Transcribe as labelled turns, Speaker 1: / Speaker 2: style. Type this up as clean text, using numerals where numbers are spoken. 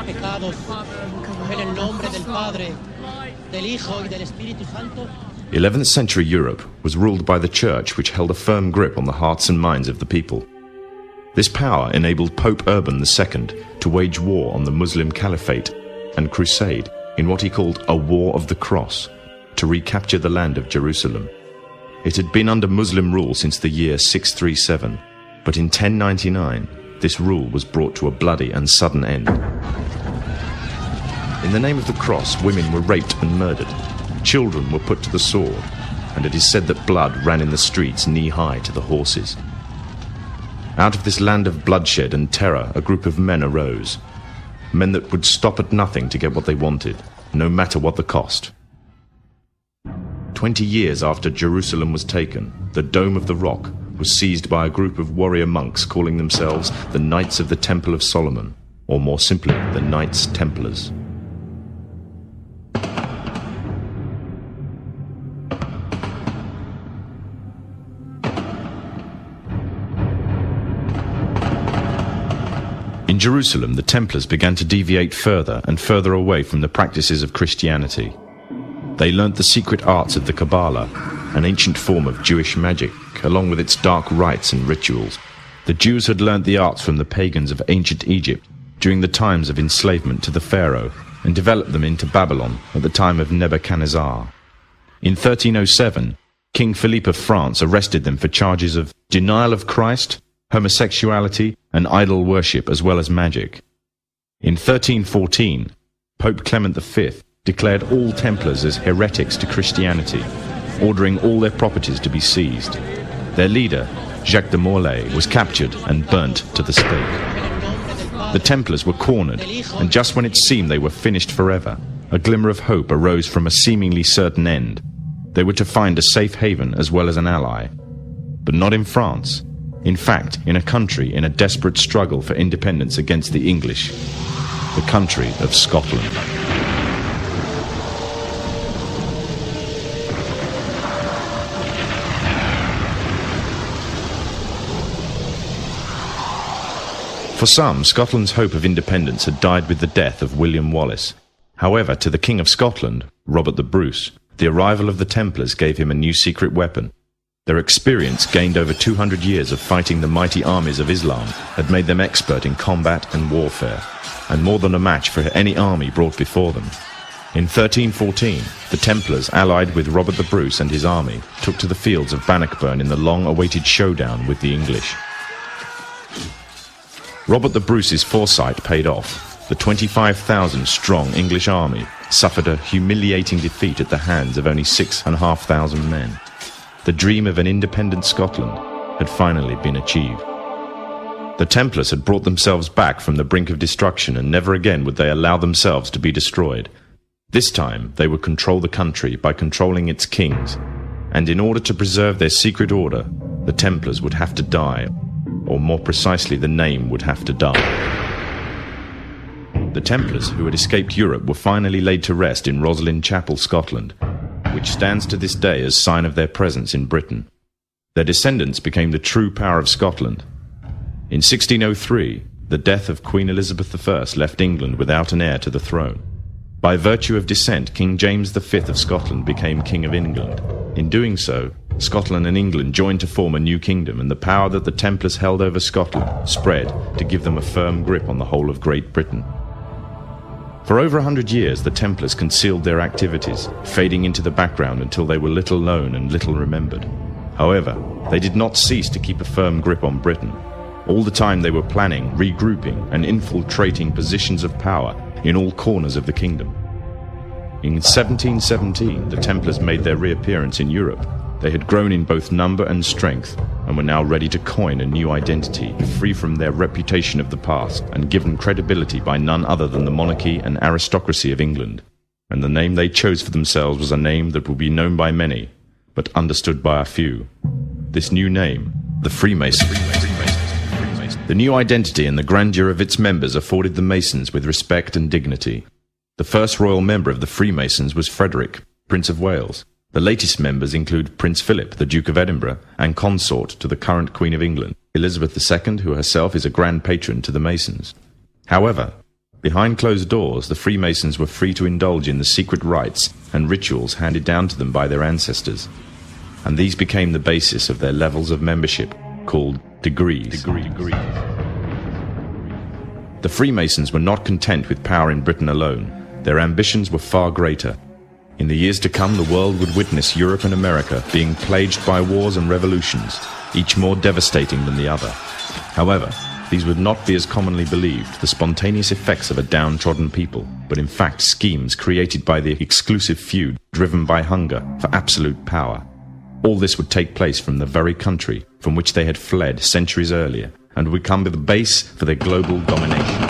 Speaker 1: pecados, en el nombre del Padre, del Hijo y del Espíritu Santo.
Speaker 2: 11th century Europe was ruled by the Church, which held a firm grip on the hearts and minds of the people. This power enabled Pope Urban II to wage war on the Muslim Caliphate and crusade in what he called a War of the Cross, to recapture the land of Jerusalem. It had been under Muslim rule since the year 637, but in 1099 this rule was brought to a bloody and sudden end. In the name of the cross, women were raped and murdered. Children were put to the sword, and it is said that blood ran in the streets knee-high to the horses. Out of this land of bloodshed and terror, a group of men arose. Men that would stop at nothing to get what they wanted, no matter what the cost. 20 years after Jerusalem was taken, the Dome of the Rock was seized by a group of warrior monks calling themselves the Knights of the Temple of Solomon, or more simply, the Knights Templars. In Jerusalem, the Templars began to deviate further and further away from the practices of Christianity. They learnt the secret arts of the Kabbalah, an ancient form of Jewish magic, along with its dark rites and rituals. The Jews had learnt the arts from the pagans of ancient Egypt during the times of enslavement to the Pharaoh, and developed them into Babylon at the time of Nebuchadnezzar. In 1307, King Philippe of France arrested them for charges of denial of Christ, homosexuality, and idol worship, as well as magic. In 1314, Pope Clement V declared all Templars as heretics to Christianity, ordering all their properties to be seized. Their leader, Jacques de Molay, was captured and burnt to the stake. The Templars were cornered, and just when it seemed they were finished forever, a glimmer of hope arose from a seemingly certain end. They were to find a safe haven as well as an ally. But not in France. In fact, in a country in a desperate struggle for independence against the English, the country of Scotland. For some, Scotland's hope of independence had died with the death of William Wallace. However, to the King of Scotland, Robert the Bruce, the arrival of the Templars gave him a new secret weapon. Their experience, gained over 200 years of fighting the mighty armies of Islam, had made them expert in combat and warfare, and more than a match for any army brought before them. In 1314, the Templars, allied with Robert the Bruce and his army, took to the fields of Bannockburn in the long-awaited showdown with the English. Robert the Bruce's foresight paid off. The 25,000-strong English army suffered a humiliating defeat at the hands of only 6,500 men. The dream of an independent Scotland had finally been achieved. The Templars had brought themselves back from the brink of destruction, and never again would they allow themselves to be destroyed. This time they would control the country by controlling its kings, and in order to preserve their secret order, the Templars would have to die, or more precisely, the name would have to die. The Templars, who had escaped Europe, were finally laid to rest in Roslin Chapel, Scotland, which stands to this day as sign of their presence in Britain. Their descendants became the true power of Scotland. In 1603, the death of Queen Elizabeth I left England without an heir to the throne. By virtue of descent, King James V of Scotland became King of England. In doing so, Scotland and England joined to form a new kingdom, and the power that the Templars held over Scotland spread to give them a firm grip on the whole of Great Britain. For over 100 years, the Templars concealed their activities, fading into the background until they were little known and little remembered. However, they did not cease to keep a firm grip on Britain. All the time they were planning, regrouping, and infiltrating positions of power in all corners of the kingdom. In 1717, the Templars made their reappearance in Europe. They had grown in both number and strength, and were now ready to coin a new identity, free from their reputation of the past, and given credibility by none other than the monarchy and aristocracy of England. And the name they chose for themselves was a name that would be known by many, but understood by a few. This new name, the Freemasons. The new identity and the grandeur of its members afforded the Masons with respect and dignity. The first royal member of the Freemasons was Frederick, Prince of Wales. The latest members include Prince Philip, the Duke of Edinburgh, and consort to the current Queen of England, Elizabeth II, who herself is a grand patron to the Masons. However, Behind closed doors, the Freemasons were free to indulge in the secret rites and rituals handed down to them by their ancestors, and these became the basis of their levels of membership, called degrees. The Freemasons were not content with power in Britain alone. Their ambitions were far greater. In the years to come, the world would witness Europe and America being plagued by wars and revolutions, each more devastating than the other. However, these would not be as commonly believed, the spontaneous effects of a downtrodden people, but in fact schemes created by the exclusive few driven by hunger for absolute power. All this would take place from the very country from which they had fled centuries earlier, and would become the base for their global domination.